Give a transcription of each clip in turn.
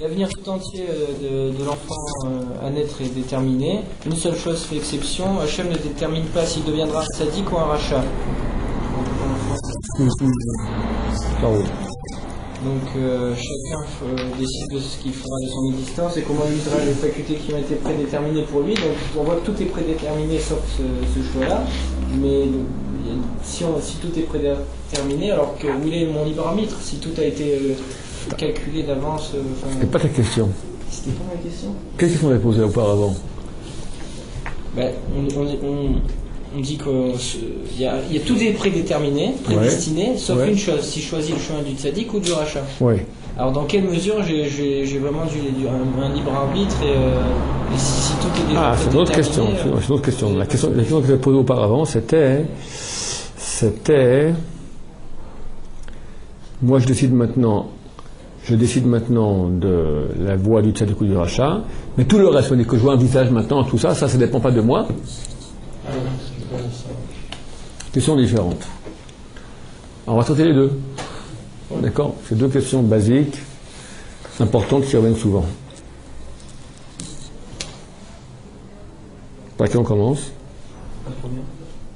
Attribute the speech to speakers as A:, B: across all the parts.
A: L'avenir tout entier de l'enfant à naître est déterminé. Une seule chose fait exception, Hachem ne détermine pas s'il deviendra un tzaddik ou un rachat. Donc chacun décide de ce qu'il fera de son existence et comment il usera les facultés qui ont été prédéterminées pour lui. Donc on voit que tout est prédéterminé sauf ce choix-là. Mais si tout est prédéterminé, alors que où est mon libre arbitre si tout a été calculé d'avance.
B: C'est pas ta question.
A: C'était pas ma question.
B: Quelle question on avait posée auparavant?
A: On dit qu'il y a tout est prédéterminé, prédestiné, sauf une chose, si je choisis le chemin du tzaddik ou du rachat.
B: Oui.
A: Alors dans quelle mesure j'ai vraiment un libre arbitre et si tout est déjà
B: c'est une autre question. C'est une autre question. La question que j'avais posée auparavant, c'était moi je décide maintenant de la voie du tzaddik ou du rachat, mais tout le reste, c'est-à-dire que je vois un visage maintenant, tout ça, ça ne dépend pas de moi. Questions différentes. Alors, on va traiter les deux. D'accord? C'est deux questions basiques, importantes, qui reviennent souvent. Par qui on commence?
A: La première.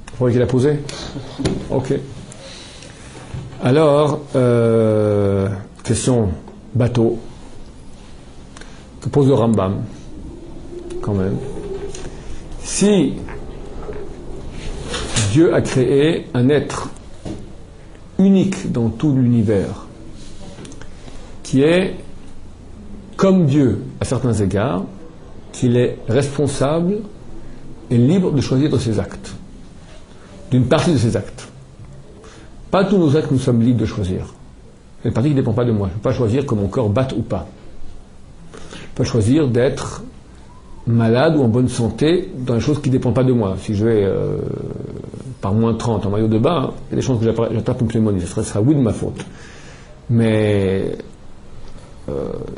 B: La première qu'il a posée? Ok. Alors, question bateau, que pose le Rambam, quand même. Si Dieu a créé un être unique dans tout l'univers, qui est comme Dieu à certains égards, qu'il est responsable et libre de choisir de ses actes, d'une partie de ses actes. Pas tous nos actes, nous sommes libres de choisir. C'est une partie qui ne dépend pas de moi. Je ne peux pas choisir que mon corps batte ou pas. Je peux pas choisir d'être malade ou en bonne santé dans les choses qui ne dépendent pas de moi. Si je vais par moins 30 en maillot de bain, il y a des chances que j'attrape une pneumonie. Ce sera oui de ma faute. Mais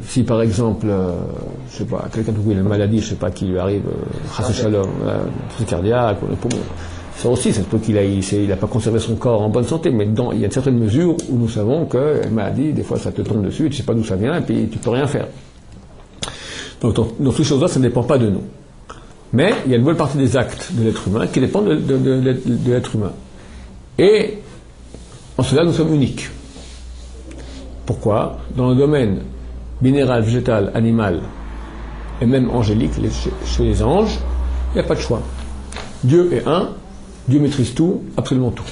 B: si par exemple, je sais pas, quelqu'un qui a une maladie, je sais pas, qui lui arrive, chas shalom, cardiaque, ou le poumon, ça aussi, c'est peut qu'il n'a pas conservé son corps en bonne santé, mais il y a une certaine mesure où nous savons que la maladie, des fois, ça te tombe dessus, tu ne sais pas d'où ça vient, et puis tu ne peux rien faire. Donc, dans ces choses-là, ça ne dépend pas de nous. Mais il y a une bonne partie des actes de l'être humain qui dépendent de l'être humain. Et en cela, nous sommes uniques. Pourquoi? Dans le domaine minéral, végétal, animal, et même angélique, chez les anges, il n'y a pas de choix. Dieu est un, Dieu maîtrise tout, absolument tout.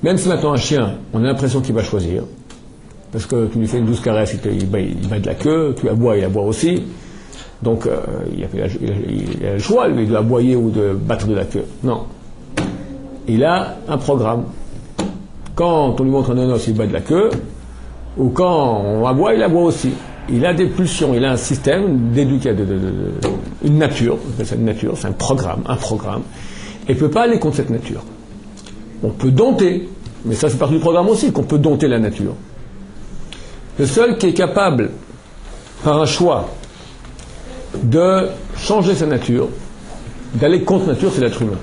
B: Même si maintenant un chien, on a l'impression qu'il va choisir, parce que tu lui fais une douce caresse, il bat de la queue, tu aboies, il aboie aussi, donc il a le choix, lui, de aboyer ou de battre de la queue. Non. Il a un programme. Quand on lui montre un nonos, il bat de la queue, ou quand on aboie, il aboie aussi. Il a des pulsions, il a un système d'éducation, une nature, c'est une nature, c'est un programme, et il ne peut pas aller contre cette nature. On peut dompter, mais ça c'est partie du programme aussi, qu'on peut dompter la nature. Le seul qui est capable, par un choix, de changer sa nature, d'aller contre nature, c'est l'être humain.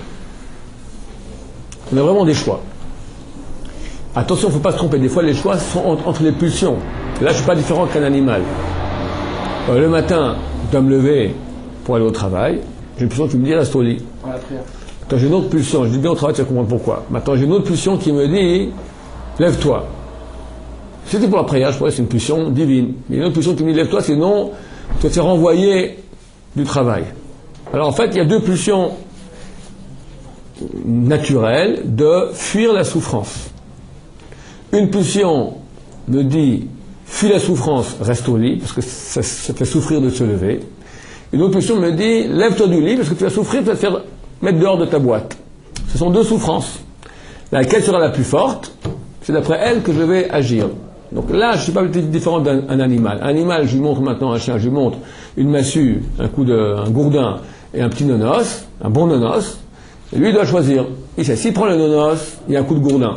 B: On a vraiment des choix. Attention, il ne faut pas se tromper, des fois les choix sont entre les pulsions. Là, je ne suis pas différent qu'un animal. Le matin, je dois me lever pour aller au travail. J'ai une pulsion qui me dit reste au lit. Maintenant, j'ai une autre pulsion. Je dis bien au travail, tu vas comprendre pourquoi. Maintenant, j'ai une autre pulsion qui me dit lève-toi. Si c'était pour la prière, je pourrais c'est une pulsion divine. Il y a une autre pulsion qui me dit lève-toi, sinon tu vas te faire renvoyer du travail. Alors en fait, il y a deux pulsions naturelles de fuir la souffrance. Une pulsion me dit fuis la souffrance, reste au lit, parce que ça fait souffrir de se lever. Une autre pulsion me dit lève-toi du lit, parce que tu vas souffrir, tu vas te faire mettre dehors de ta boîte. Ce sont deux souffrances. Laquelle sera la plus forte? C'est d'après elle que je vais agir. Donc là, je ne suis pas différent d'un animal. Un animal, je lui montre maintenant un chien, je lui montre une massue, un gourdin et un petit nonos, un bon nonos, et lui il doit choisir. Il sait, s'il prend le nonos, il y a un coup de gourdin.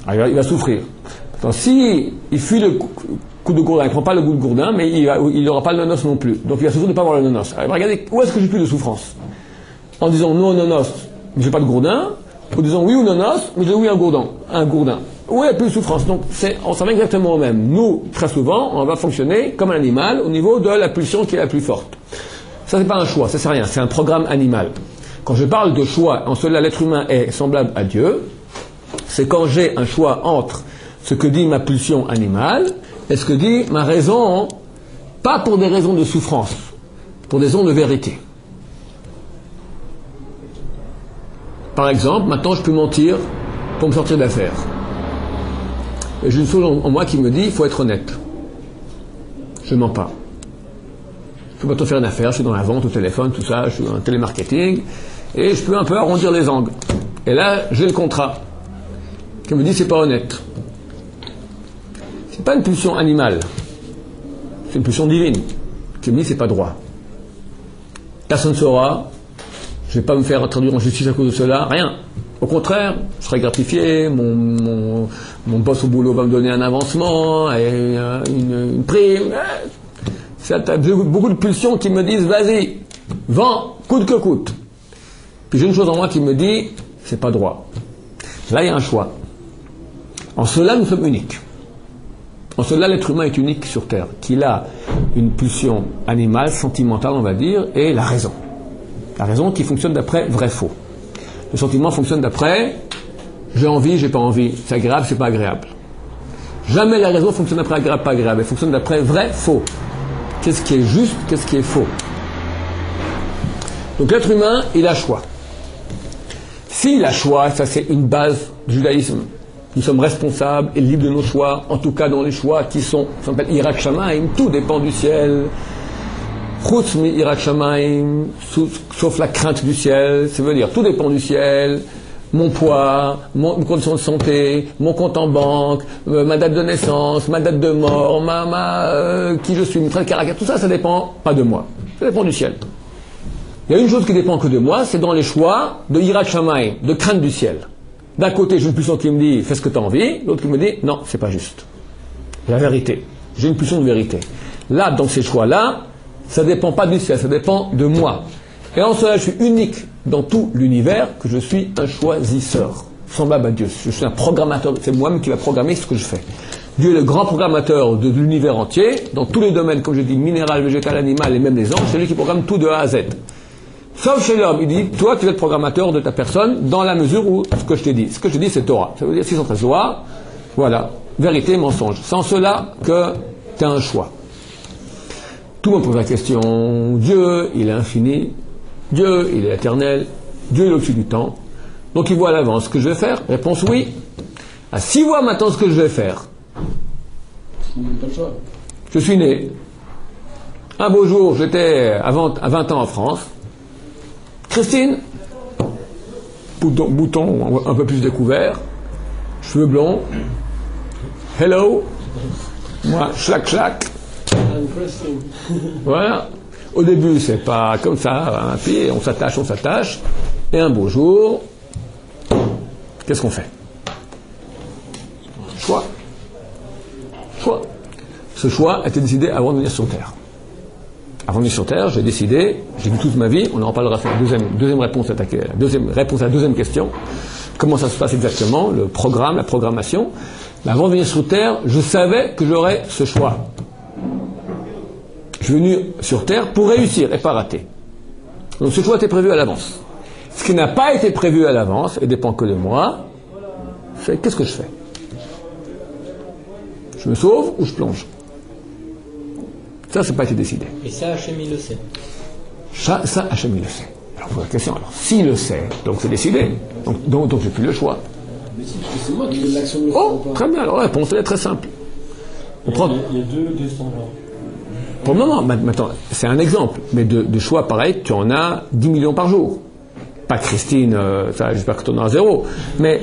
B: Alors, il va souffrir. Maintenant, si il fuit le coup de gourdin, il ne prend pas le goût de gourdin, mais il n'aura pas le nonos non plus. Donc il va souffrir de ne pas avoir le nonos. Alors regardez, où est-ce que j'ai plus de souffrance? En disant non au nonos, mais je n'ai pas de gourdin, Ou disons oui ou nonos, mais je dis oui un gourdin. Où est la plus de souffrance? Donc, on s'en va exactement au même. Nous, très souvent, on va fonctionner comme un animal au niveau de la pulsion qui est la plus forte. Ça, c'est pas un choix, ça c'est rien, c'est un programme animal. Quand je parle de choix, en cela l'être humain est semblable à Dieu, c'est quand j'ai un choix entre ce que dit ma pulsion animale et ce que dit ma raison, pas pour des raisons de souffrance, pour des raisons de vérité. Par exemple, maintenant je peux mentir pour me sortir d'affaire. Et j'ai une chose en moi qui me dit, il faut être honnête. Je ne mens pas. Je peux pas faire une affaire, je suis dans la vente au téléphone, tout ça, je suis en télémarketing, et je peux un peu arrondir les angles. Et là, j'ai le contrat qui me dit c'est pas honnête. C'est pas une pulsion animale, c'est une pulsion divine qui me dit c'est pas droit. Personne ne saura, je vais pas me faire traduire en justice à cause de cela, rien. Au contraire, je serai gratifié, mon boss au boulot va me donner un avancement, et une prime. T'as beaucoup de pulsions qui me disent vas-y, vends, coûte que coûte. Puis j'ai une chose en moi qui me dit c'est pas droit. Là il y a un choix. En cela nous sommes uniques. En cela l'être humain est unique sur Terre, qu'il a une pulsion animale, sentimentale on va dire, et la raison. La raison qui fonctionne d'après vrai-faux. Le sentiment fonctionne d'après j'ai envie, j'ai pas envie, c'est agréable, c'est pas agréable. Jamais la raison fonctionne d'après agréable, pas agréable, elle fonctionne d'après vrai-faux. Qu'est-ce qui est juste, qu'est-ce qui est faux. Donc l'être humain, il a choix. S'il a choix, ça c'est une base du judaïsme. Nous sommes responsables et libres de nos choix, en tout cas dans les choix qui sont, ça s'appelle Hirat Shamayim, tout dépend du ciel. Chutz mi Hirat Shamayim, sauf la crainte du ciel, ça veut dire tout dépend du ciel. Mon poids, mes conditions de santé, mon compte en banque, ma date de naissance, ma date de mort, qui je suis, mon trait de caractère, tout ça, ça dépend pas de moi. Ça dépend du ciel. Il y a une chose qui dépend que de moi, c'est dans les choix de Hirat Shamayim, de crainte du ciel. D'un côté, j'ai une pulsion qui me dit, fais ce que tu as envie, l'autre qui me dit, non, c'est pas juste. La vérité. J'ai une pulsion de vérité. Là, dans ces choix-là, ça dépend pas du ciel, ça dépend de moi. Et en cela, je suis unique dans tout l'univers, que je suis un choisisseur, semblable à Dieu. Je suis un programmateur, c'est moi-même qui va programmer ce que je fais. Dieu est le grand programmateur de l'univers entier, dans tous les domaines, comme je dis, minéral, végétal, animal et même les anges, c'est lui qui programme tout de A à Z. Sauf chez l'homme, il dit, toi tu es le programmateur de ta personne, dans la mesure où ce que je t'ai dit. Ce que je te dis, c'est Torah. Ça veut dire 613 lois, voilà, vérité, mensonge. Sans cela, que tu as un choix. Tout le monde pose la question, Dieu, il est infini, Dieu, il est éternel, Dieu est au-dessus du temps, donc il voit à l'avance ce que je vais faire. Réponse oui. À 6 mois maintenant ce que je vais faire.
A: Pas le choix.
B: Je suis né. Un beau jour, j'étais à 20 ans en France. Christine, bouton un peu plus découvert, cheveux blonds, hello, moi, schlac. Voilà. Au début, c'est pas comme ça, hein, puis on s'attache, et un beau jour, qu'est-ce qu'on fait? Choix. Ce choix a été décidé avant de venir sur Terre. Avant de venir sur Terre, j'ai décidé, j'ai vu toute ma vie, on en parlera sur la deuxième réponse attaquée, deuxième réponse à la deuxième question, comment ça se passe exactement, le programme, la programmation. Mais avant de venir sur Terre, je savais que j'aurais ce choix. Je suis venu sur Terre pour réussir et pas rater. Donc ce choix était prévu à l'avance. Ce qui n'a pas été prévu à l'avance, et dépend que de moi, c'est qu'est-ce que je fais? Je me sauve ou je plonge? Ça n'a pas été décidé.
A: Et ça, Hachem, il le sait.
B: Ça, Hachem, il le sait. Alors, pour la question, s'il le sait, donc c'est décidé. Donc j'ai plus le choix.
A: Mais si, parce que c'est moi qui fais l'action de le choix.
B: Oh, très bien. Alors la réponse, elle est très simple.
C: Il y a deux descendants.
B: Pour le moment, maintenant, c'est un exemple, mais de choix pareils, tu en as 10 millions par jour. Pas Christine, ça, j'espère que tu en as 0, mais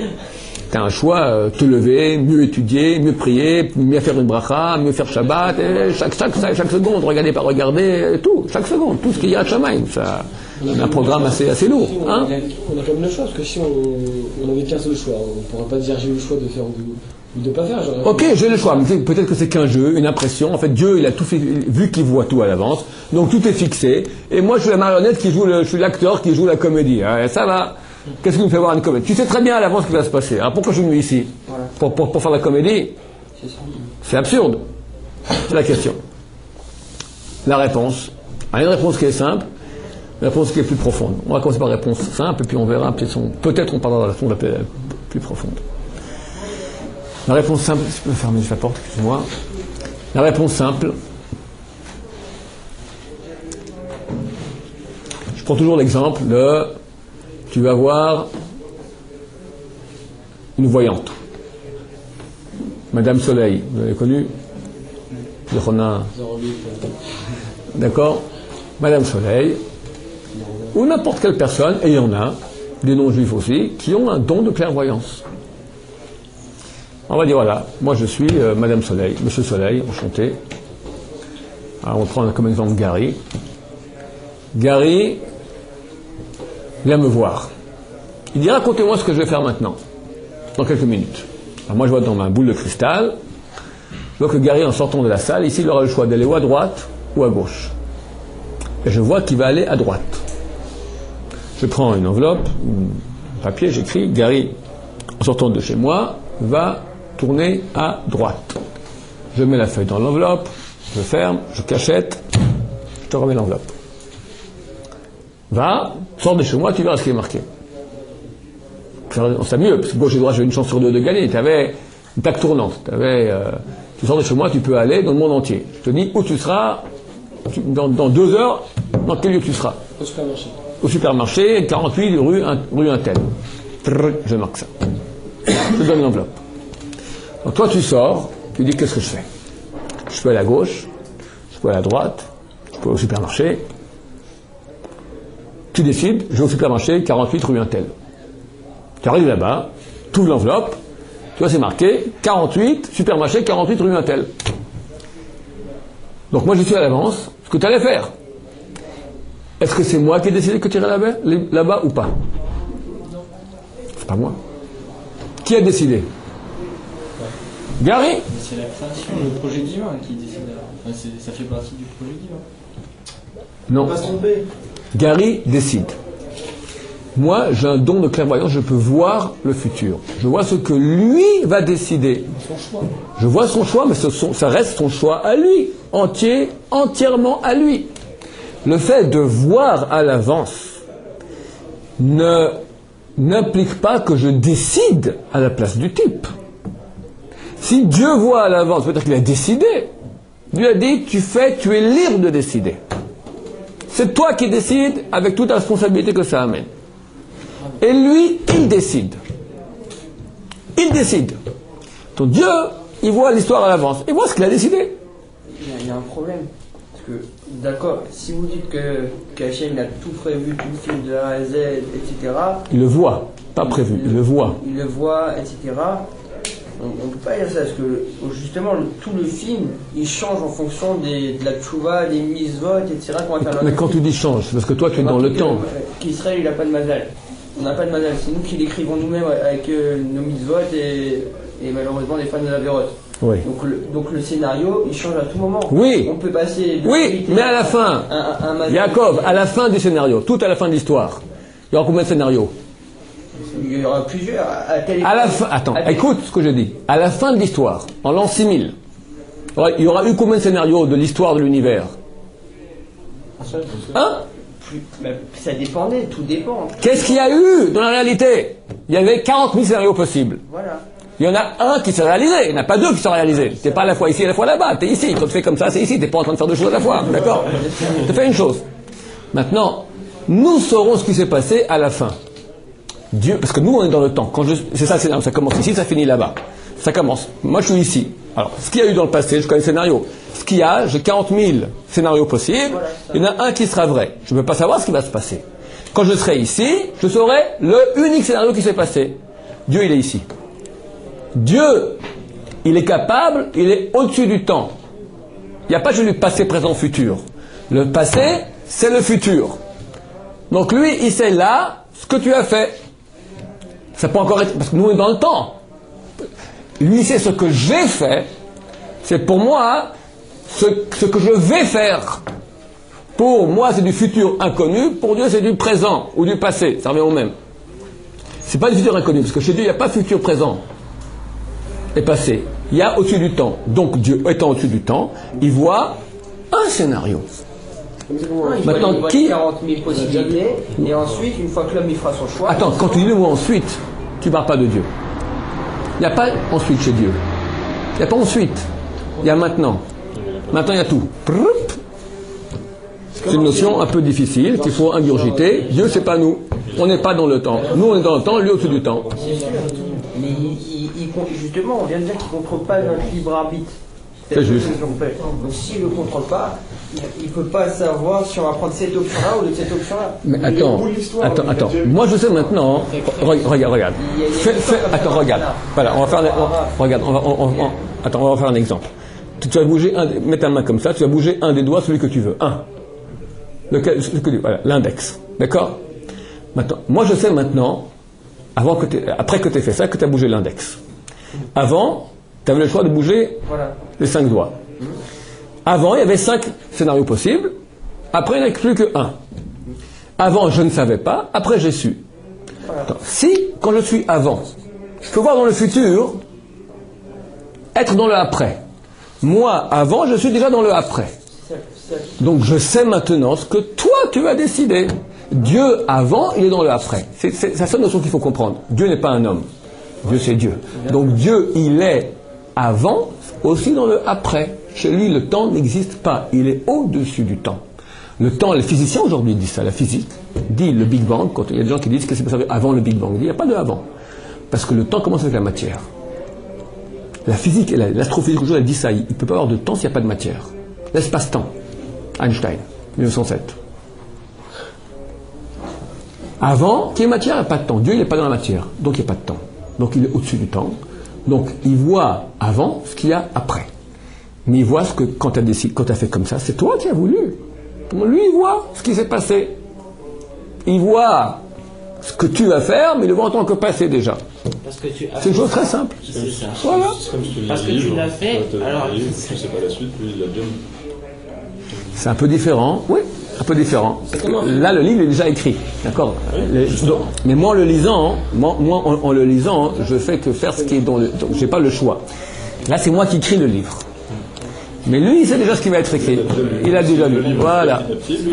B: tu as un choix, te lever, mieux étudier, mieux prier, mieux faire une bracha, mieux faire Shabbat, et chaque seconde, regarder, pas regarder, tout, chaque seconde, tout ce qu'il y a à Shamaïm, ça, on a un programme assez lourd. Hein,
D: on a quand même le choix, parce que si on n'avait qu'un seul choix, on ne pourra pas dire j'ai eu le choix de faire ou de ne pas faire.
B: Ok, j'ai le choix, mais peut-être que c'est qu'un jeu, une impression. En fait, Dieu, il a tout fait, vu qu'il voit tout à l'avance, donc tout est fixé. Et moi, je suis la marionnette je suis l'acteur qui joue la comédie. Hein, et ça va. Qu'est-ce qui nous fait voir une comédie? Tu sais très bien à l'avance ce qui va se passer. Alors pourquoi je suis venu ici?
A: Voilà.
B: Pour faire la comédie?
A: C'est ça.
B: C'est absurde. C'est la question. La réponse. Il y a une réponse qui est simple, une réponse qui est plus profonde. On va commencer par la réponse simple, et puis on verra, peut-être on parlera de la fond la plus profonde. La réponse simple, si tu peux fermer la porte, excuse-moi. La réponse simple, je prends toujours l'exemple de, tu vas voir une voyante. Madame Soleil, vous l'avez connue? D'accord? Madame Soleil, ou n'importe quelle personne, et il y en a, des non-juifs aussi, qui ont un don de clairvoyance. On va dire, voilà, moi je suis Madame Soleil, Monsieur Soleil, enchanté. Alors on prend comme exemple Gary. Gary vient me voir. Il dit, racontez-moi ce que je vais faire maintenant, dans quelques minutes. Alors moi je vois dans ma boule de cristal, je vois que Gary, en sortant de la salle, ici il aura le choix d'aller ou à droite ou à gauche. Et je vois qu'il va aller à droite. Je prends une enveloppe, un papier, j'écris, Gary, en sortant de chez moi, va tourner à droite. Je mets la feuille dans l'enveloppe, je ferme, je cachette, je te remets l'enveloppe. Va, sors de chez moi, tu verras ce qui est marqué. C'est mieux, parce que gauche et droite, j'ai une chance sur deux de gagner. Tu avais une plaque tournante. Tu sors de chez moi, tu peux aller dans le monde entier. Je te dis où tu seras, dans 2 heures, dans quel lieu tu seras.
D: Au supermarché.
B: Au supermarché, 48 rue Intel. Je marque ça. Je te donne l'enveloppe. Donc toi tu sors, tu dis qu'est-ce que je fais? Je peux aller à gauche, je peux aller à droite, je peux aller au supermarché. Tu décides, je vais au supermarché, 48 rue Intel. Tu arrives là-bas, tu ouvres l'enveloppe, tu vois c'est marqué 48, supermarché 48 rue Intel. Donc moi je suis à l'avance, ce que tu allais faire. Est-ce que c'est moi qui ai décidé que tu irais là-bas ou pas? C'est pas moi. Qui a décidé? Gary?
A: C'est la création, le projet divin qui décide. Enfin, ça fait partie du projet divin.
B: Non.
D: On va se tromper.
B: Gary décide. Moi, j'ai un don de clairvoyance, je peux voir le futur. Je vois ce que lui va décider.
D: Son choix.
B: Je vois son choix, mais ça reste son choix à lui. Entièrement à lui. Le fait de voir à l'avance n'implique pas que je décide à la place du type. Si Dieu voit à l'avance, peut-être qu'il a décidé. Dieu a dit, tu es libre de décider. C'est toi qui décides avec toute la responsabilité que ça amène. Et lui, il décide. Il décide. Donc Dieu, il voit l'histoire à l'avance. Il voit ce qu'il a décidé.
E: Il y a un problème. Parce que, d'accord, si vous dites qu'Hachem a tout prévu, tout le film de A à Z, etc.
B: Il le voit. Pas prévu, il le voit.
E: Il le voit, etc. On ne peut pas dire ça, parce que justement, tout le film, il change en fonction de la tchouva, des mitzvot, etc.
B: Mais quand tu dis change, c'est parce que toi tu es dans le temps.
E: Qu'Israël, il n'a pas de mazal. On n'a pas de mazal. C'est nous qui l'écrivons nous-mêmes avec nos mitzvot et malheureusement des fans de la vérote.
B: Oui.
E: Donc le scénario, il change à tout moment.
B: Oui.
E: On peut passer.
B: Oui, mais à la fin, Yaakov, à la fin du scénario, tout à la fin de l'histoire, il y aura combien de scénarios?
E: Il y aura plusieurs.
B: À la fin, attends, écoute ce que je dis. À la fin de l'histoire, en l'an 6000, il y aura eu combien de scénarios de l'histoire de l'univers? Hein?
E: Ça dépendait, tout dépend.
B: Qu'est-ce qu'il y a eu dans la réalité? Il y avait 40 000 scénarios possibles.
E: Voilà.
B: Il y en a un qui s'est réalisé, il n'y en a pas deux qui sont réalisés. Tu n'es pas à la fois ici et à la fois là-bas. Tu es ici, quand tu fais comme ça, c'est ici. Tu n'es pas en train de faire deux choses à la fois. D'accord? Tu fais une chose. Maintenant, nous saurons ce qui s'est passé à la fin. Dieu, parce que nous on est dans le temps. C'est ça, ça commence ici, ça finit là-bas. Ça commence. Moi je suis ici. Alors, ce qu'il y a eu dans le passé, je connais le scénario. Ce qu'il y a, j'ai 40 000 scénarios possibles. Il y en a un qui sera vrai. Je ne peux pas savoir ce qui va se passer. Quand je serai ici, je saurai le unique scénario qui s'est passé. Dieu, il est ici. Dieu, il est capable, il est au-dessus du temps. Il n'y a pas juste du passé, présent, futur. Le passé, c'est le futur. Donc lui, il sait là ce que tu as fait. Ça peut encore être... Parce que nous, on est dans le temps. Lui, c'est ce que j'ai fait. C'est pour moi ce que je vais faire. Pour moi, c'est du futur inconnu. Pour Dieu, c'est du présent ou du passé. Ça revient au même. C'est pas du futur inconnu, parce que chez Dieu, il n'y a pas futur, présent et passé. Il y a au-dessus du temps. Donc Dieu, étant au-dessus du temps, il voit un scénario. Maintenant,
E: il voit
B: qui...
E: 40 000 possibilités, et ensuite, une fois que l'homme il fera son choix...
B: Attends, quand tu dis le mot ensuite, tu ne parles pas de Dieu. Il n'y a pas ensuite chez Dieu. Il n'y a pas ensuite. Il y a maintenant. Maintenant, il y a tout. C'est une notion un peu difficile qu'il faut ingurgiter. Dieu, c'est pas nous. On n'est pas dans le temps. Nous, on est dans le temps, lui au-dessus du temps.
E: Mais justement, on vient de dire qu'il ne contrôle pas notre libre arbitre.
B: C'est juste.
E: Donc s'il ne le contrôle pas, il ne peut pas savoir si on va prendre cette option-là ou cette option-là.
B: Mais attends. Moi, je sais maintenant. Regarde. Attends, regarde. Voilà, on va faire. Regarde, attends, on va faire un exemple. Tu vas bouger, mets ta main comme ça, tu vas bouger un des doigts, celui que tu veux. Un. Voilà, l'index. D'accord? Maintenant, moi je sais maintenant, après que tu aies fait ça, que tu as bougé l'index. Avant, tu avais le choix de bouger les 5 doigts. Avant, il y avait 5 scénarios possibles. Après, il n'y en a plus que 1. Avant, je ne savais pas. Après, j'ai su. Attends, si, quand je suis avant, je peux voir dans le futur, être dans le après. Moi, avant, je suis déjà dans le après. Donc, je sais maintenant ce que toi, tu as décidé. Dieu, avant, il est dans le après. C'est la seule notion qu'il faut comprendre. Dieu n'est pas un homme. Dieu, c'est Dieu. Donc, Dieu, il est avant, aussi dans le après. Chez lui, le temps n'existe pas. Il est au-dessus du temps. Le temps, les physiciens aujourd'hui disent ça. La physique dit le Big Bang. Quand il y a des gens qui disent que c'est passé avant le Big Bang, il n'y a pas de avant. Parce que le temps commence avec la matière. La physique et l'astrophysique aujourd'hui, elle dit ça. Il ne peut pas y avoir de temps s'il n'y a pas de matière. L'espace-temps. Einstein, 1907. Avant, qu'il y ait matière, il n'y a pas de temps. Dieu, il n'est pas dans la matière. Donc, il n'y a pas de temps. Donc, il est au-dessus du temps. Donc, il voit avant ce qu'il y a après. Mais il voit ce que, quand tu as fait comme ça, c'est toi qui as voulu. Lui, il voit ce qui s'est passé. Il voit ce que tu vas faire, mais il le voit en tant que passé déjà. C'est une chose très simple.
F: C'est ça.
B: Voilà.
F: Parce que tu l'as fait, alors...
C: Tu sais pas la suite, lui, il l'a déjà.
B: C'est un peu différent, oui, un peu différent. Là, le livre est déjà écrit, d'accord. Mais moi, en le lisant, je fais que faire ce qui est dans le... Donc, j'ai pas le choix. Là, c'est moi qui écris le livre. Mais lui, il sait déjà ce qui va être écrit. Il a déjà lu. Voilà.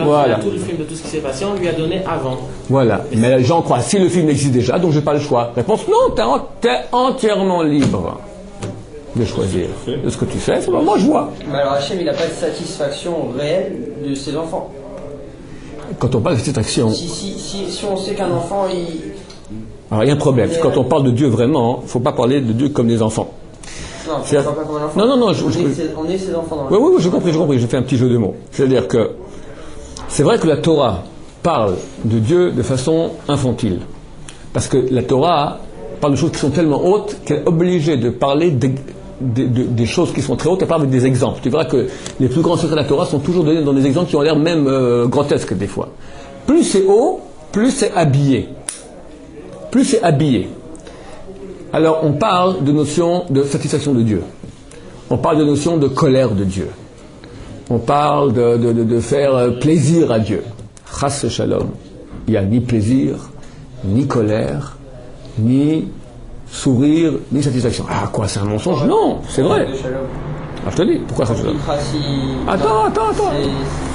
B: Voilà.
F: Tout le film de tout ce qui s'est passé, on lui a donné avant.
B: Voilà. Mais les gens croient, si le film existe déjà, donc j'ai pas le choix. Réponse, non, t'es entièrement libre de choisir de ce que tu fais. Moi, je vois.
E: Mais alors Hachem, il n'a pas de satisfaction réelle de ses enfants.
B: Quand on parle de satisfaction...
E: Si on sait qu'un enfant, il...
B: Alors, il y a un problème. Quand on parle de Dieu vraiment, il ne faut pas parler de Dieu comme des enfants.
E: Non, on ne parle pas comme un enfant.
B: Non.
E: On est ses enfants dans la...
B: Oui, j'ai compris. J'ai fait un petit jeu de mots. C'est-à-dire que c'est vrai que la Torah parle de Dieu de façon infantile. Parce que la Torah parle de choses qui sont tellement hautes qu'elle est obligée de parler des choses qui sont très hautes, elle parle avec des exemples. Tu verras que les plus grands secrets de la Torah sont toujours donnés dans des exemples qui ont l'air même grotesques des fois. Plus c'est haut, plus c'est habillé. Alors on parle de notion de satisfaction de Dieu. On parle de notion de colère de Dieu. On parle de faire plaisir à Dieu. Chas shalom. Il n'y a ni plaisir, ni colère, ni sourire, ni satisfaction. Ah quoi, c'est un mensonge? Non, c'est vrai. Ah, je te dis, pourquoi ça? Attends.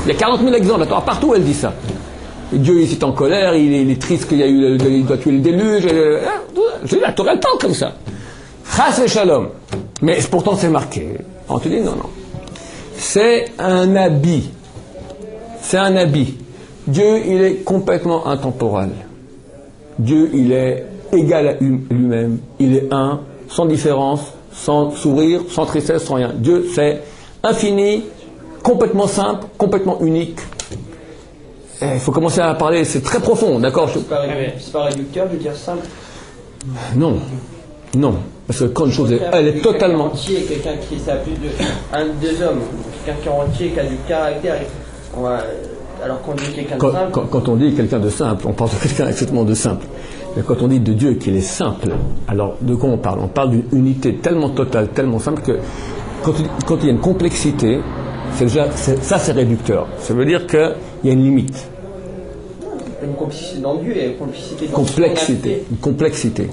B: Il y a 40 000 exemples. Attends, partout elle dit ça. Et Dieu il est en colère, il est triste qu'il y a eu, il doit tuer le déluge. Je dis, la Torah elle parle comme ça. Chas et shalom. Mais pourtant c'est marqué. On te dit non. C'est un habit. Dieu il est complètement intemporel. Dieu il est égal à lui-même. Il est un, sans différence, sans sourire, sans tristesse, sans rien. Dieu c'est infini, complètement simple, complètement unique. Il faut commencer à parler, c'est très profond, d'accord?
E: C'est pas réducteur de dire simple?
B: Non. Parce que quand une chose elle est totalement...
E: Quelqu'un qui c'est plus de un deux hommes, quelqu'un qui est entier, qui a du caractère, alors qu'on dit quelqu'un de simple...
B: Quand on dit quelqu'un de simple, on parle de quelqu'un exactement de simple. Mais quand on dit de Dieu qu'il est simple, alors de quoi on parle? On parle d'une unité tellement totale, tellement simple que quand il y a une complexité, c'est réducteur. Ça veut dire qu'il y a une limite.
E: une complicité dans Dieu et une complicité dans
B: complexité.
E: ce qu'on a fait. Une complexité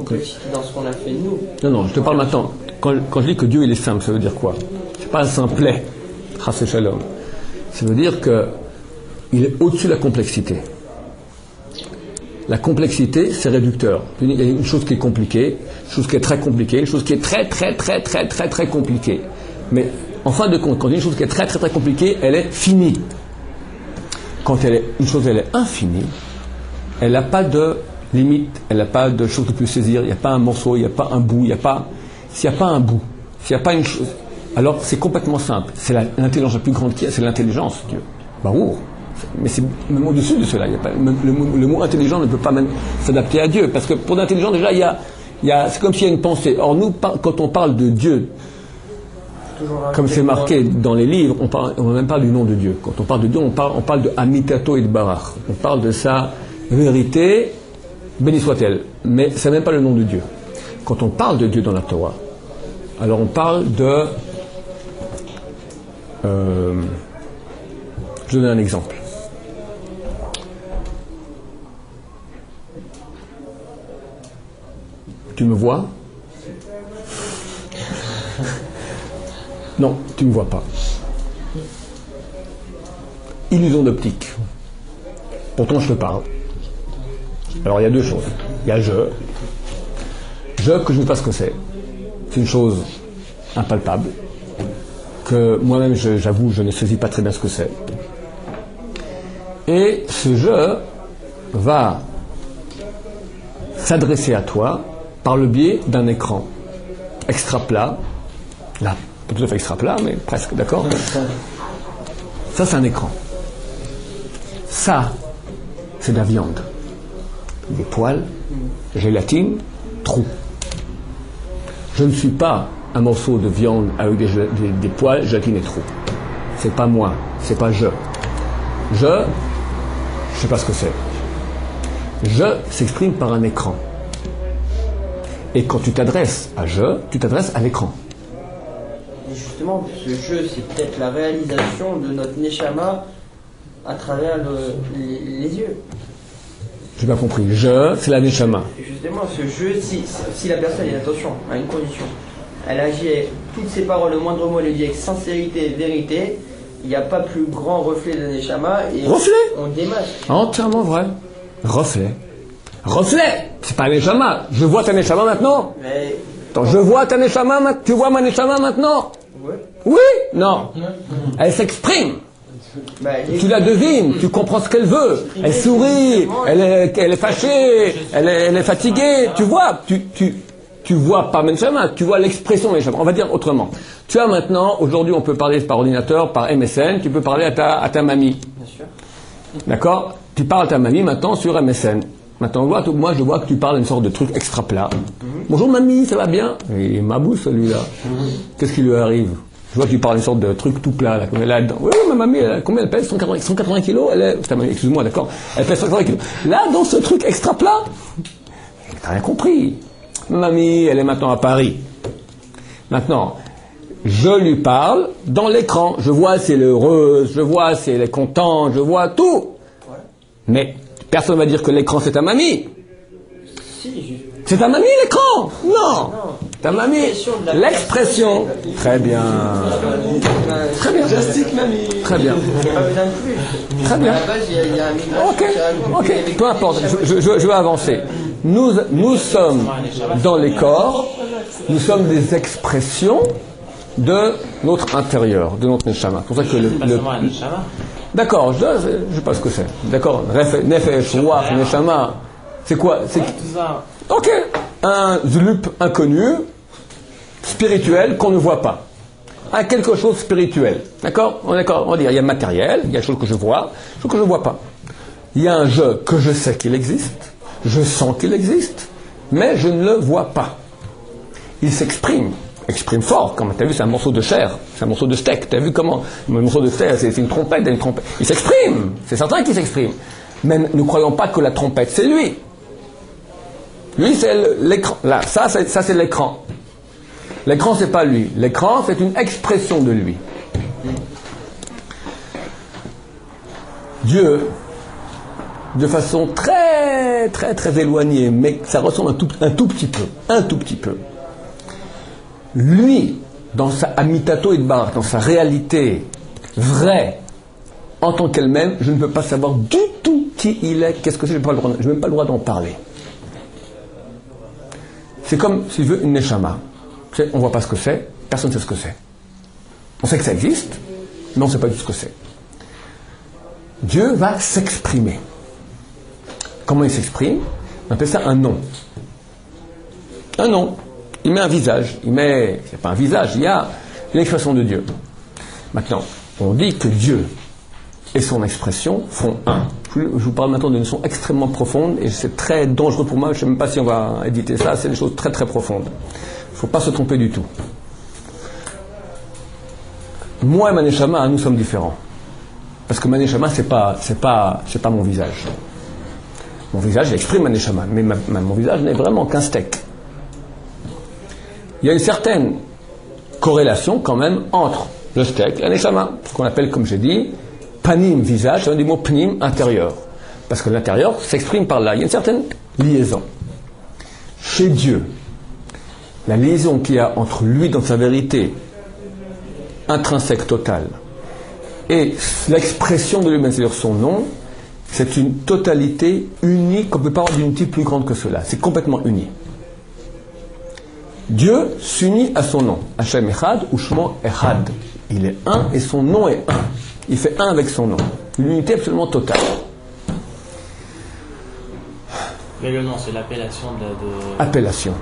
E: dans ce qu'on a fait nous.
B: Non, je te parle maintenant. Quand je dis que Dieu il est simple, ça veut dire quoi? C'est pas un simplet. Chas Shalom. Ça veut dire que il est au-dessus de la complexité. La complexité, c'est réducteur. Il y a une chose qui est compliquée, une chose qui est très compliquée, une chose qui est très compliquée. Mais en fin de compte, quand il y a une chose qui est très compliquée, elle est finie. Quand une chose elle est infinie, elle n'a pas de limite, elle n'a pas de chose que tu peux saisir, il n'y a pas un morceau, il n'y a pas un bout, s'il n'y a pas un bout, s'il n'y a pas une chose, alors c'est complètement simple. C'est l'intelligence la plus grande qu'il y a, c'est l'intelligence, Dieu. Barour. Mais c'est même au-dessus de cela. Il y a pas, le mot intelligent ne peut pas même s'adapter à Dieu. Parce que pour l'intelligence, déjà, c'est comme s'il y a une pensée. Or, nous, quand on parle de Dieu, comme c'est marqué dans les livres, on ne même pas du nom de Dieu. Quand on parle de Dieu, on parle de Amitato et de Barach. On parle de sa vérité, béni soit-elle. Mais ce n'est même pas le nom de Dieu. Quand on parle de Dieu dans la Torah, alors on parle de... je donne un exemple. Tu me vois? Non, tu ne me vois pas. Illusion d'optique. Pourtant, je te parle. Alors, il y a deux choses. Il y a je que je ne sais pas ce que c'est. C'est une chose impalpable, que moi-même, j'avoue, je ne saisis pas très bien ce que c'est. Et ce je va s'adresser à toi par le biais d'un écran extra plat, là, pas tout à fait extra plat, mais presque, d'accord? Ça, c'est un écran. Ça, c'est de la viande. Des poils, gélatine, trou. Je ne suis pas un morceau de viande avec des poils, gélatine et trou. C'est pas moi, c'est pas je. Je sais pas ce que c'est. Je s'exprime par un écran. Et quand tu t'adresses à je, tu t'adresses à l'écran.
E: Et justement, ce jeu, c'est peut-être la réalisation de notre Neshama à travers les yeux.
B: J'ai pas compris. Je, c'est la Neshama.
E: Justement, ce jeu, si la personne, et attention, à une condition, elle agit avec toutes ses paroles, le moindre mot, elle le dit avec sincérité et vérité, il n'y a pas plus grand reflet de Neshama et
B: reflet.
E: On démasque.
B: Entièrement vrai. Reflet. Reflet. C'est pas Neshama. Je vois ta Neshama maintenant.
E: Mais...
B: Attends, je vois ta Neshama maintenant. Tu vois ma Neshama maintenant.
E: Ouais.
B: Oui. Non. Elle s'exprime. Tu la devines, tu comprends ce qu'elle veut. Elle sourit, elle est fâchée, elle est fatiguée. Tu vois, tu vois pas Neshama, tu vois l'expression Neshama. On va dire autrement. Tu as maintenant, aujourd'hui on peut parler par ordinateur, par MSN, tu peux parler à ta mamie.
E: Bien sûr.
B: D'accord? Tu parles à ta mamie maintenant sur MSN. Maintenant, moi je vois que tu parles d'une sorte de truc extra plat. Bonjour mamie, ça va bien? Il est mabou celui-là. Qu'est-ce qui lui arrive? Je vois que tu parles d'une sorte de truc tout plat, là, comme elle a dedans. Oui, ma mamie, combien elle pèse? 180 kilos? Excuse-moi, d'accord? Elle pèse 180 kilos. Là, dans ce truc extra plat, t'as rien compris. Ma mamie, elle est maintenant à Paris. Maintenant, je lui parle dans l'écran. Je vois si elle est heureuse, je vois si elle est contente, je vois tout. Mais personne ne va dire que l'écran, c'est ta mamie. C'est ta mamie, l'écran? Non. Ta mamie, l'expression. Très bien. Très bien.
D: Plastique mamie.
B: Très bien. Très bien. Ok. Peu importe. Je vais avancer. Nous sommes dans les corps. Nous sommes des expressions de notre intérieur, de notre neshama. C'est pour ça que D'accord. Je sais pas ce que c'est. D'accord. Nefesh, ruach, neshama. C'est quoi? Ok, un zlup inconnu, spirituel, qu'on ne voit pas. Un quelque chose spirituel. D'accord? On va dire, il y a le matériel, il y a des choses que je vois, des choses que je ne vois pas. Il y a un je que je sais qu'il existe, je sens qu'il existe, mais je ne le vois pas. Il s'exprime fort, comme tu as vu, c'est un morceau de chair, c'est un morceau de steak. Tu as vu comment? Un morceau de steak, c'est une trompette, Il s'exprime, c'est certain qu'il s'exprime. Mais ne croyons pas que la trompette, c'est lui. Lui, c'est l'écran. Là, ça c'est l'écran. L'écran, c'est pas lui. L'écran, c'est une expression de lui. Dieu, de façon très éloignée, mais ça ressemble un tout petit peu. Lui, dans sa amitato et bar, dans sa réalité vraie, en tant qu'elle-même, je ne peux pas savoir du tout qui il est, qu'est-ce que c'est, je n'ai même pas le droit d'en parler. C'est comme, si je veux, une neshama. Tu sais, on ne voit pas ce que c'est, personne ne sait ce que c'est. On sait que ça existe, mais on ne sait pas du tout ce que c'est. Dieu va s'exprimer. Comment il s'exprime? On appelle ça un nom. Un nom. Il met un visage. C'est pas un visage, il y a une expression de Dieu. Maintenant, on dit que Dieu et son expression font un. Je vous parle maintenant d'une notion extrêmement profonde et c'est très dangereux pour moi. Je ne sais même pas si on va éditer ça. C'est des choses très très profondes. Il ne faut pas se tromper du tout. Moi et ma neshama, nous sommes différents. Parce que ma neshama, c'est pas mon visage. Mon visage, il exprime ma neshama, mais mon visage n'est vraiment qu'un steak. Il y a une certaine corrélation quand même entre le steak et la neshama, ce qu'on appelle, comme j'ai dit, panim, visage, c'est un des mots pnim, intérieur. Parce que l'intérieur s'exprime par là. Il y a une certaine liaison. Chez Dieu, la liaison qu'il y a entre lui dans sa vérité intrinsèque totale et l'expression de lui-même, c'est-à-dire son nom, c'est une totalité unique, on ne peut pas avoir d'unité plus grande que cela. C'est complètement uni. Dieu s'unit à son nom. Hashem Echad ou Shmo Echad. Il est un et son nom est un. Il fait un avec son nom. Une unité absolument totale.
F: Mais le nom, c'est l'appellation de...
B: Appellation.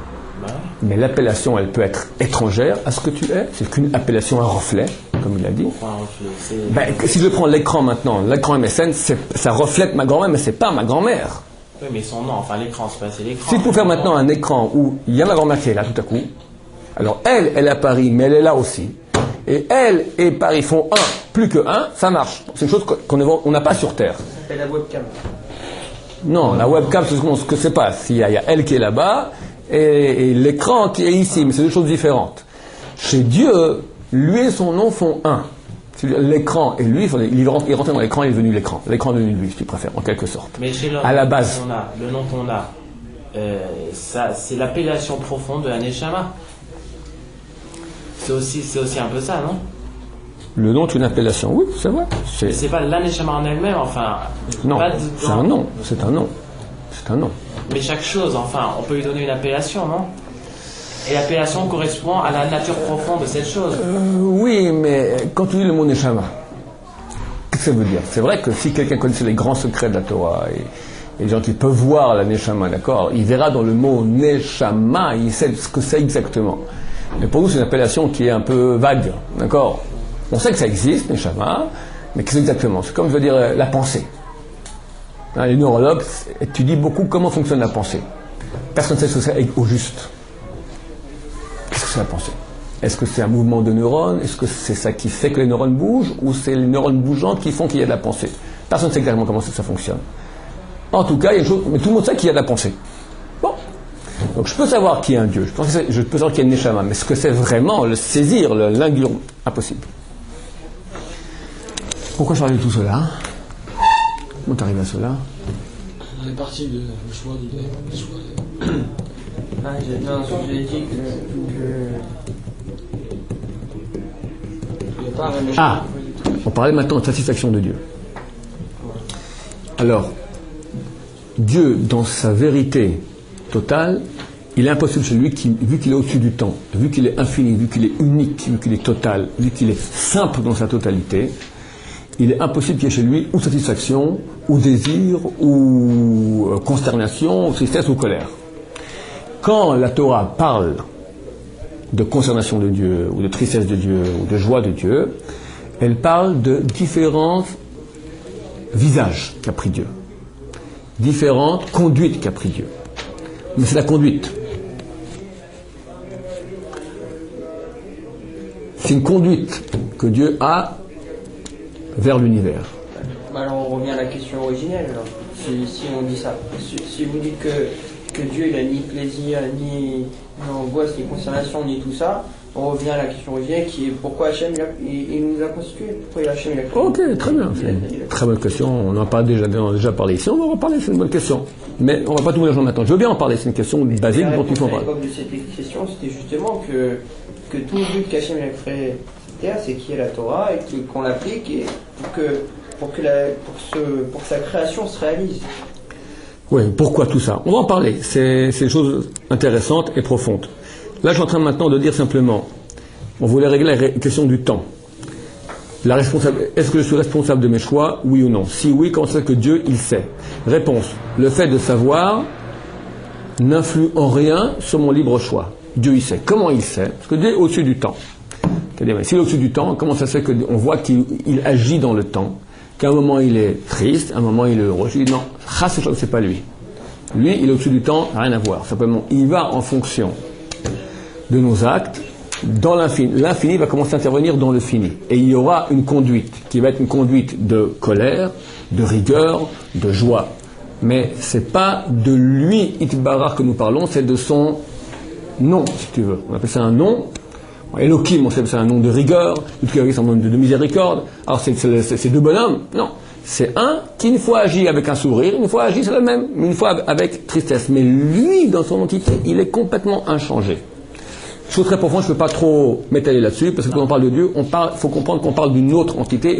F: Ouais.
B: Mais l'appellation, elle peut être étrangère à ce que tu es. C'est qu'une appellation, un reflet, comme il a dit.
F: Pourquoi un reflet?
B: Si je prends l'écran maintenant, l'écran MSN, ça reflète ma grand-mère, mais c'est pas ma grand-mère.
F: Oui, mais son nom, enfin l'écran, c'est l'écran.
B: Si tu peux faire maintenant un écran où il y a ma grand-mère qui est là tout à coup, alors elle est à Paris, mais elle est là aussi. Et elle et Paris font un, plus que un, ça marche. C'est une chose qu'on n'a pas sur Terre.
E: C'est la webcam.
B: Non, la webcam, c'est ce que c'est pas. Il y a elle qui est là-bas et l'écran qui est ici, mais c'est deux choses différentes. Chez Dieu, lui et son nom font un. L'écran et lui, il est rentré dans l'écran, il est devenu l'écran. L'écran est devenu lui, si tu préfères, en quelque sorte.
F: Mais chez l'homme,
B: à la base.
F: le nom qu'on a, ça, c'est l'appellation profonde de la Neshama. C'est aussi un peu ça, non?
B: Le nom est une appellation, oui, c'est vrai.
F: C'est pas la Neshama en elle-même, enfin.
B: Non, c'est un nom, c'est un nom. C'est un nom.
F: Mais chaque chose, enfin, on peut lui donner une appellation, non? Et l'appellation correspond à la nature profonde de cette chose.
B: Oui, mais quand tu dis le mot Neshama, qu'est-ce que ça veut dire? C'est vrai que si quelqu'un connaissait les grands secrets de la Torah et les gens qui peuvent voir la Neshama, d'accord, il verra dans le mot Neshama, il sait ce que c'est exactement. Mais pour nous, c'est une appellation qui est un peu vague, d'accord? On sait que ça existe, Neshama, mais qu'est-ce exactement? C'est comme, je veux dire, la pensée. Hein, les neurologues étudient beaucoup comment fonctionne la pensée. Personne ne sait ce que c'est au juste. Qu'est-ce que c'est la pensée? Est-ce que c'est un mouvement de neurones? Est-ce que c'est ça qui fait que les neurones bougent? Ou c'est les neurones bougeants qui font qu'il y a de la pensée? Personne ne sait exactement comment ça fonctionne. En tout cas, il y a une chose, mais tout le monde sait qu'il y a de la pensée. Bon. Donc je peux savoir qu'il y a un Dieu, je peux savoir qu'il y a une Neshama, mais ce que c'est vraiment, le saisir, l'inguire, impossible. Pourquoi je parle de tout cela? Comment t'arrives à cela?
D: On est parti de le choix du choix.
E: Non, j'ai dit
B: On parlait maintenant de satisfaction de Dieu. Alors, Dieu, dans sa vérité totale, il est impossible chez lui, vu qu'il est au-dessus du temps, vu qu'il est infini, vu qu'il est unique, vu qu'il est total, vu qu'il est simple dans sa totalité, il est impossible qu'il y ait chez lui ou satisfaction, ou désir, ou consternation, ou tristesse, ou colère. Quand la Torah parle de consternation de Dieu, ou de tristesse de Dieu, ou de joie de Dieu, elle parle de différents visages qu'a pris Dieu, différentes conduites qu'a pris Dieu. Mais c'est la conduite. C'est une conduite que Dieu a vers l'univers.
E: Alors on revient à la question originelle. Alors. Si on dit ça, si vous dites que Dieu il a ni plaisir, ni angoisse, ni consternation, ni tout ça, on revient à la question originelle qui est pourquoi Hachem il nous a constitués, pourquoi Hachem il a créé.
B: Ok, très bien. C'est une très bonne question. On en a déjà parlé ici. On va en reparler, c'est une bonne question. Mais on va pas tout mélanger maintenant. Je veux bien en parler, c'est une question basique dont il faut en parler.
E: À l'époque de cette question, c'était justement que tout le but qu'Hachem a créé cette terre, c'est qu'il y ait la Torah et qu'on l'applique et pour que sa création se réalise.
B: Oui, pourquoi tout ça? On va en parler. C'est une chose intéressante et profonde. Là, je suis en train maintenant de dire simplement, on voulait régler la question du temps. Est-ce que je suis responsable de mes choix, oui ou non? Si oui, comment c'est que Dieu, il sait? Réponse, le fait de savoir n'influe en rien sur mon libre choix. Dieu, il sait. Comment il sait? Parce que Dieu est au-dessus du temps. C'est-à-dire, s'il est au-dessus du temps, comment ça se fait qu'on voit qu'il agit dans le temps? Qu'à un moment il est triste, à un moment il est heureux. Je dis non, c'est pas lui. Lui, il est au-dessus du temps, rien à voir. Simplement, il va en fonction de nos actes dans l'infini. L'infini va commencer à intervenir dans le fini. Et il y aura une conduite qui va être une conduite de colère, de rigueur, de joie. Mais c'est pas de lui, Itbarar, que nous parlons, c'est de son nom, si tu veux. On appelle ça un nom. Elohim, on sait que c'est un nom de rigueur, c'est un nom de miséricorde. Alors c'est deux bonhommes? Non. C'est un qui une fois agit avec un sourire, une fois agit c'est le même, mais une fois avec tristesse. Mais lui, dans son entité, il est complètement inchangé. Chose très profonde, je ne peux pas trop m'étaler là-dessus, parce que quand on parle de Dieu, il faut comprendre qu'on parle d'une autre entité.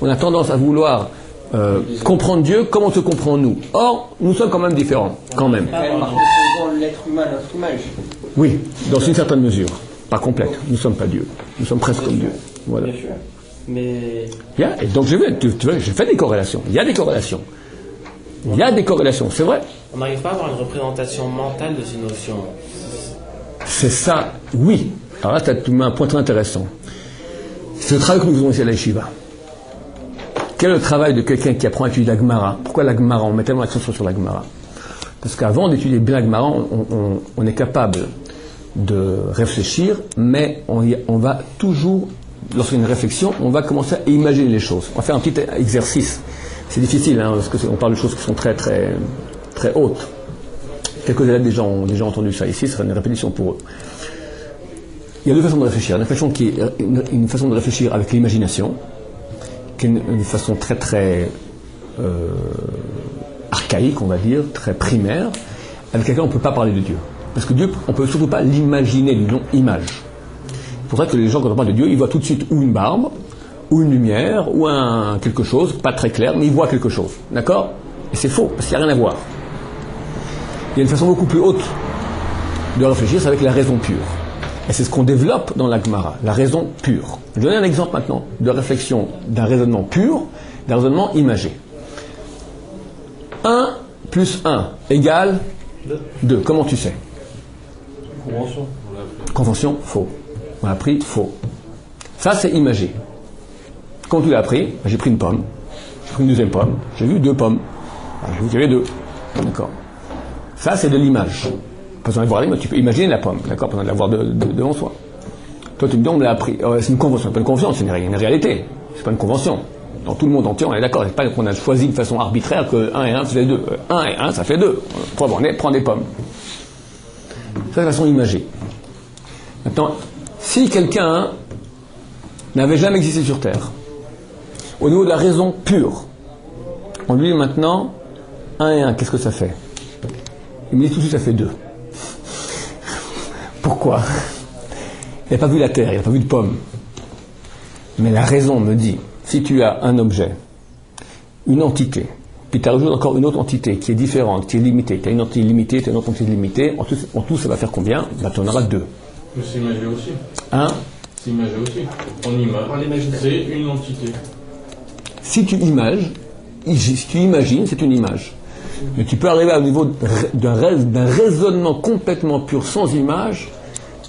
B: On a tendance à vouloir comprendre Dieu comme on se comprend nous. Or, nous sommes quand même différents, quand même.
E: L'être humain, notre image.
B: Oui, dans une certaine mesure. Pas complète. Nous ne sommes pas Dieu. Nous sommes presque comme Dieu. Voilà.
E: Bien sûr. Mais...
B: Et donc, j'ai fait des corrélations. Il y a des corrélations. Il y a des corrélations, c'est vrai.
F: On n'arrive pas à avoir une représentation mentale de ces notions.
B: C'est ça, oui. Alors là, tu mets un point très intéressant. C'est le travail que nous faisons ici à la Yeshiva. Quel est le travail de quelqu'un qui apprend à étudier la Gemara? Pourquoi la Gemara? On met tellement l'accent sur la Gemara. Parce qu'avant d'étudier bien la Gemara, on est capable de réfléchir, mais on va toujours, lorsqu'il y a une réflexion, on va commencer à imaginer les choses. On va faire un petit exercice. C'est difficile, parce qu'on parle de choses qui sont très, très, très hautes. Quelques élèves déjà ont entendu ça ici, ce sera une répétition pour eux. Il y a deux façons de réfléchir. Une façon qui est une façon de réfléchir avec l'imagination, qui est une façon très, très archaïque, on va dire, très primaire, avec laquelle on ne peut pas parler de Dieu. Parce que Dieu, on ne peut surtout pas l'imaginer du nom image. C'est pour ça que les gens, quand on parle de Dieu, ils voient tout de suite ou une barbe, ou une lumière, ou quelque chose, pas très clair, mais ils voient quelque chose. D'accord? Et c'est faux, parce qu'il n'y a rien à voir. Il y a une façon beaucoup plus haute de réfléchir, c'est avec la raison pure. Et c'est ce qu'on développe dans la Gemara, la raison pure. Je vais donner un exemple maintenant de réflexion d'un raisonnement pur, d'un raisonnement imagé. 1 plus 1 égale 2. Comment tu sais?
C: Convention.
B: Convention, faux. On a appris, faux. Ça, c'est imagé. Quand tu l'as appris, j'ai pris une pomme, j'ai pris une deuxième pomme, j'ai vu 2 pommes. J'ai vu qu'il y avait 2. D'accord. Ça, c'est de l'image. Pas besoin de voir mais tu peux imaginer la pomme, d'accord, pas besoin de la voir devant soi. Toi, tu me dis, on me l'a appris. C'est une convention, c'est pas une convention, c'est une réalité. C'est pas une convention. Dans tout le monde entier, on est d'accord. C'est pas qu'on a choisi de façon arbitraire que 1 et 1 faisait 2. 1 et 1, ça fait 2. Prends des pommes. Ça, c'est de façon imagée. Maintenant, si quelqu'un n'avait jamais existé sur Terre, au niveau de la raison pure, on lui dit maintenant 1 et 1, qu'est-ce que ça fait? Il me dit tout de suite, ça fait 2. Pourquoi? Il n'a pas vu la Terre, il n'a pas vu de pomme. Mais la raison me dit, si tu as un objet, une entité, puis tu rajoutes encore une autre entité qui est différente, qui est limitée, tu as une entité limitée, tu as une autre entité limitée, en tout ça va faire combien? Tu en auras 2.
C: Mais c'est imagé aussi.
B: Hein?
C: C'est imagé aussi. On imagine. C'est une entité.
B: Si tu imagines, c'est une image. Mais tu peux arriver au niveau d'un raisonnement complètement pur, sans image,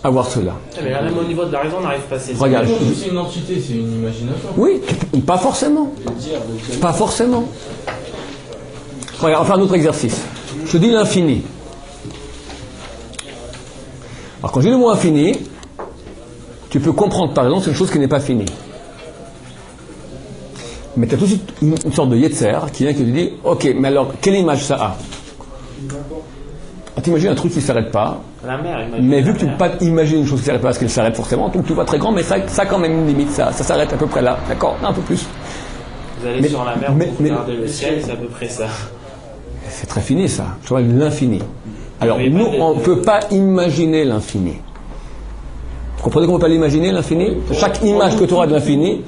B: à voir cela.
F: Mais là, même au niveau de la raison, on n'arrive pas à saisir.
B: Regarde.
C: C'est une entité, c'est une imagination.
B: Oui, pas forcément. Pas forcément. Regarde, on va faire un autre exercice. Je te dis l'infini. Alors quand je dis le mot infini, tu peux comprendre par exemple c'est une chose qui n'est pas finie. Mais tu as tout de suite une sorte de yetzer qui vient qui te dit ok, mais alors quelle image ça a? t'imagines un truc qui ne s'arrête pas,
F: La mer, imagine
B: mais
F: la
B: vu que tu ne
F: mer.
B: peux pas imaginer une chose qui ne s'arrête pas parce qu'elle s'arrête forcément, donc tu vois très grand, mais ça a quand même une limite, ça s'arrête à peu près là, d'accord, un peu plus.
F: Vous allez
B: Mais-
F: sur la mer
B: mais-
F: pour
B: mais-
F: regarder le ciel, c'est à peu près ça.
B: C'est très fini ça, je parle de l'infini. Alors
F: Mais
B: nous,
F: pas de-
B: on ne peut pas imaginer l'infini. Vous comprenez qu'on ne peut pas l'imaginer l'infini? Chaque image que tu auras de l'infini,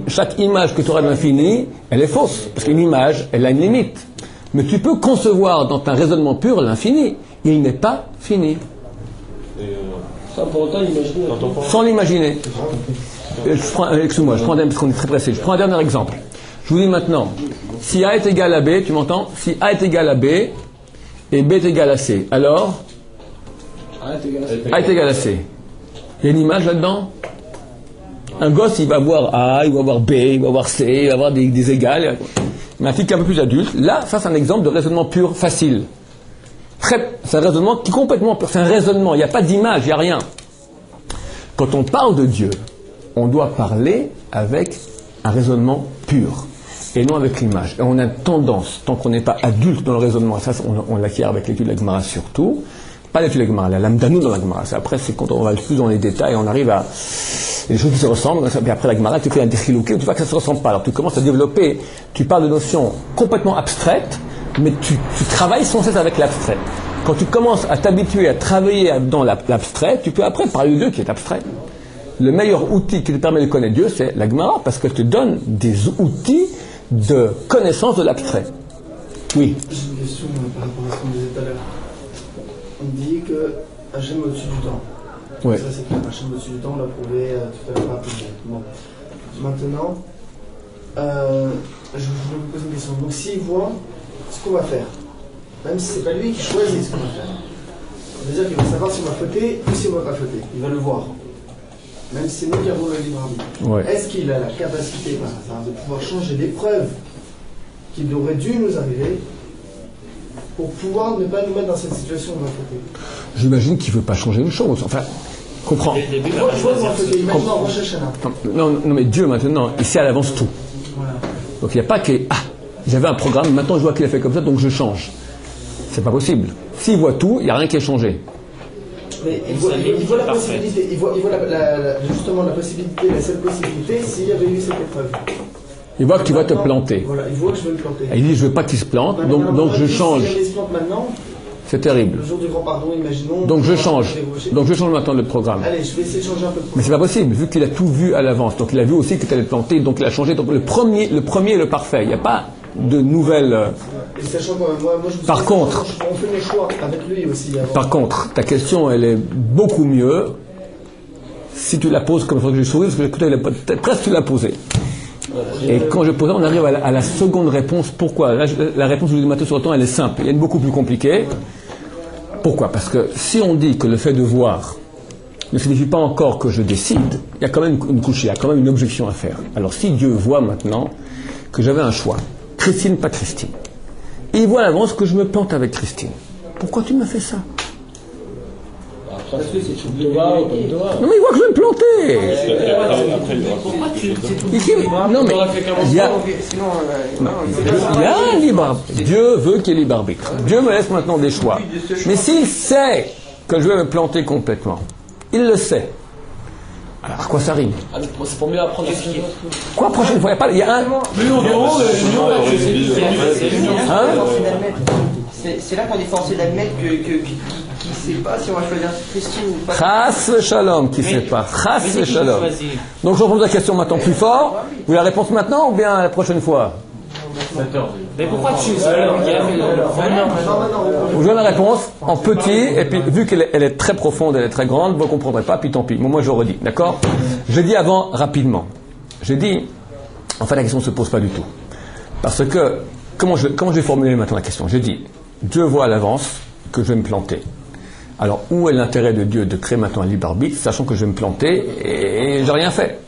B: chaque image que tu auras de l'infini, elle est fausse, parce qu'une image, elle a une limite. Mais tu peux concevoir dans un raisonnement pur l'infini, il n'est pas fini.
D: Ça, pour autant, imaginez.
B: Sans l'imaginer. Excuse-moi, parce qu'on est très pressé. Je prends un dernier exemple. Je vous dis maintenant, si A est égal à B, tu m'entends? Si A est égal à B et B est égal à C, alors
D: Arrête, les gars.
B: A est égal à C. Il y a une image là-dedans? Un gosse, il va voir A, il va voir B, il va voir C, il va voir des égales. Mais un type qui est un peu plus adulte, là, ça c'est un exemple de raisonnement pur, facile. C'est un raisonnement qui est complètement pur. C'est un raisonnement, il n'y a pas d'image, il n'y a rien. Quand on parle de Dieu, on doit parler avec un raisonnement pur et non avec l'image. Et on a tendance, tant qu'on n'est pas adulte dans le raisonnement, ça on l'acquiert avec l'étude de la Gemara surtout, pas l'étude de la Gemara, la lamdanou dans la Gemara. Après, c'est quand on va plus dans les détails, on arrive à des choses qui se ressemblent, et après la Gemara, tu fais un déchilouké, tu vois que ça ne se ressemble pas. Alors tu commences à développer, tu parles de notions complètement abstraites, mais tu travailles sans cesse avec l'abstrait. Quand tu commences à t'habituer à travailler dans l'abstrait, tu peux après parler de Dieu qui est abstrait. Le meilleur outil qui te permet de connaître Dieu, c'est la Gemara, parce qu'elle te donne des outils de connaissance de l'abstrait. Oui.
G: J'ai une question par rapport à ce qu'on disait tout à l'heure. On dit que Hachem est au-dessus du temps.
B: Ouais.
G: Ça, c'est clair. Hachem est au-dessus du temps, on l'a prouvé tout à l'heure rapidement. Bon. Maintenant, je voulais vous poser une question. Donc, s'il voit ce qu'on va faire, même si c'est pas lui qui choisit ce qu'on va faire, c'est-à-dire qu'il va savoir si on va fauter ou si on va pas fauter. Il va le voir. Même si c'est nous qui avons le libre arbitre.
B: Ouais.
G: Est-ce qu'il a la capacité, par hasard, de pouvoir changer des preuves qui auraient dû nous arriver pour pouvoir ne pas nous mettre dans cette situation où on va fauter?
B: J'imagine qu'il ne veut pas changer une chose. Enfin, comprends.
F: Dès le début, il
G: Moi,
F: va pas
G: je vois qu'on va
F: choisir.
G: fauter. Imaginons en Rosh Hashanah.
B: Non, mais Dieu maintenant, il sait à l'avance tout.
G: Voilà.
B: Donc il n'y a pas que j'avais un programme, maintenant je vois qu'il a fait comme ça, donc je change. C'est pas possible. S'il voit tout, il n'y a rien qui est changé.
G: Mais il voit la possibilité, il voit justement la possibilité, la seule possibilité, s'il y avait eu cette épreuve.
B: Il voit que tu vas te planter.
G: Voilà, il voit que je vais me planter.
B: Et il dit, je ne veux pas qu'il se plante,
G: Maintenant,
B: donc je
G: si
B: change.
G: jamais il se plante maintenant,
B: C'est terrible.
G: le jour du grand pardon, imaginons.
B: Donc je
G: on va
B: change.
G: débaucher.
B: Donc je change maintenant le programme.
G: Allez, je vais essayer de changer un peu de
B: Mais c'est pas possible, vu qu'il a tout vu à l'avance. Donc il a vu aussi que tu allais te planter, donc il a changé. Donc le premier est le parfait. Il n'y a pas de nouvelles.
G: Et sachant que moi je vous
B: Par
G: dis,
B: contre-
G: on fait nos choix avec lui aussi. Avant.
B: Par contre, ta question, elle est beaucoup mieux si tu la poses comme ça que j'ai souri, parce que écoutez, presque tu l'as posée. Et quand je posais, on arrive à la seconde réponse. Pourquoi? Là, la réponse que je vous dis maintenant sur le temps, elle est simple. Il y a une beaucoup plus compliquée. Pourquoi? Parce que si on dit que le fait de voir ne signifie pas encore que je décide, il y a quand même une couche, il y a quand même une objection à faire. Alors si Dieu voit maintenant que j'avais un choix, Christine, pas Christine, et il voit à l'avance que je me plante avec Christine, pourquoi tu m'as fait ça?
D: Après, c'est tu le dois ou pas le dois.
B: Non mais il voit que je vais me planter.
E: Pourquoi tu
B: Ici, non mais il y a,
E: Sinon,
B: il y a un libre arbitre. Dieu veut qu'il y ait libre arbitre. Dieu me laisse maintenant des choix. Mais s'il sait que je vais me planter complètement, il le sait. Alors à quoi ça rime?
D: Ah, mais c'est pour mieux apprendre ce qu'il
B: Quoi prochaine fois? Il y a un. Hein?
E: c'est là qu'on est forcé d'admettre qu'il ne sait pas si on va choisir Christine ou pas.
B: Chas shalom qui sait pas.
F: Mais
B: Chas
F: c'est qui
B: shalom.
F: choisit?
B: Donc je repose la question maintenant plus fort. Vous voulez la réponse maintenant ou bien la prochaine fois?
F: Mais pourquoi tu c'est pas lui qui a fait le.
B: Je vous donne la réponse en petit, et puis vu qu'elle est très profonde, elle est très grande, vous ne comprendrez pas, puis tant pis. Moi je redis, d'accord? J'ai dit avant rapidement. J'ai dit, en fait la question ne se pose pas du tout. Parce que, comment je vais formuler maintenant la question? J'ai dit, Dieu voit à l'avance que je vais me planter. Alors où est l'intérêt de Dieu de créer maintenant un libre arbitre, sachant que je vais me planter et j'ai rien fait?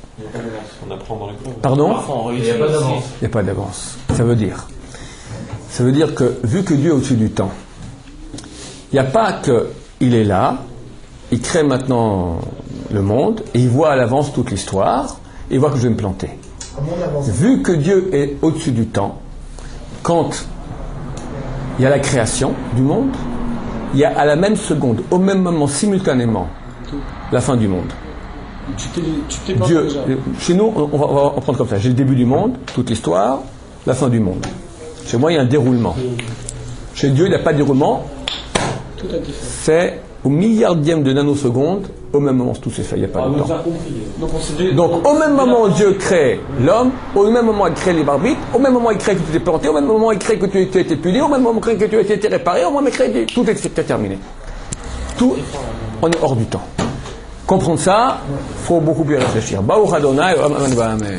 C: On apprend dans l'école.
B: Pardon?
F: Parfois on réussit aussi.
B: Il n'y a pas d'avance. Ça veut dire que, vu que Dieu est au-dessus du temps, il n'y a pas qu'il est là, il crée maintenant le monde, et il voit à l'avance toute l'histoire, et il voit que je vais me planter. Vu que Dieu est au-dessus du temps, quand il y a la création du monde, il y a à la même seconde, au même moment, simultanément, la fin du monde.
D: Tu t'es pas
B: Dieu,
D: déjà.
B: chez nous, on va prendre comme ça. J'ai le début du monde, toute l'histoire, la fin du monde. Chez moi, il y a un déroulement. Chez Dieu, il n'y a pas de déroulement.
D: Tout a été fait.
B: C'est au milliardième de nanoseconde, au même moment, tout s'est fait. Il n'y a pas de temps.
D: Donc on s'est dit.
B: Donc, au même moment, Dieu crée l'homme, au même moment, il crée les arbitres, au même moment, il crée que tu t'es planté, au même moment, il crée que tu as été puni, au même moment, il crée que tu as été réparé, au même moment, il crée que tout est terminé. Tout, on est hors du temps. Comprendre ça, il faut beaucoup plus réfléchir. Baruch Adonai, Amen, Amen.